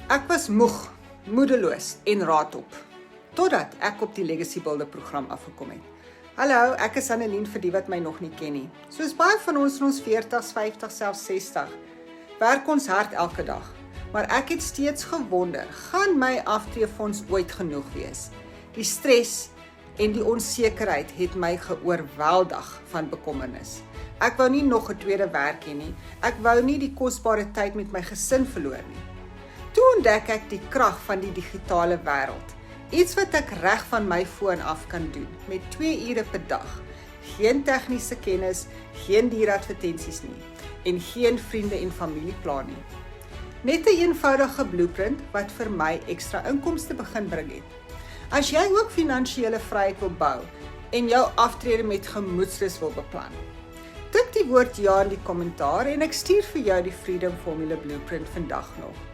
Ek was moeg, moedeloos en raadop, totdat ek op die Legacy Builder program afgekom het. Hallo, ek is Annelien vir die wat my nog nie ken nie. Soos baie van ons in ons 40s, 50, selfs 60, werk ons hard elke dag. Maar ek het steeds gewonder, gaan my aftreefonds ooit genoeg wees? Die stres en die onsekerheid het my geoorweldig van bekommernis. Ek wou nie nog 'n tweede werk hê nie. Ek wou nie die kosbare tyd met my gesin verloor nie. Toe ontdek ek die krag van die digitale wêreld. Iets wat ek reg van my foon af kan doen, met 2 ure per dag. Geen tegniese kennis, geen dieradvertensies nie, en geen vriende en familieplan nie. Net 'n eenvoudige blueprint wat vir my ekstra inkomste begin bring het. As jy ook finansiële vryheid wil bou en jou aftrede met gemoedsrus wil beplan, tik die woord ja in die kommentaar en ek stuur vir jou die Freedom Formula Blueprint vandag nog.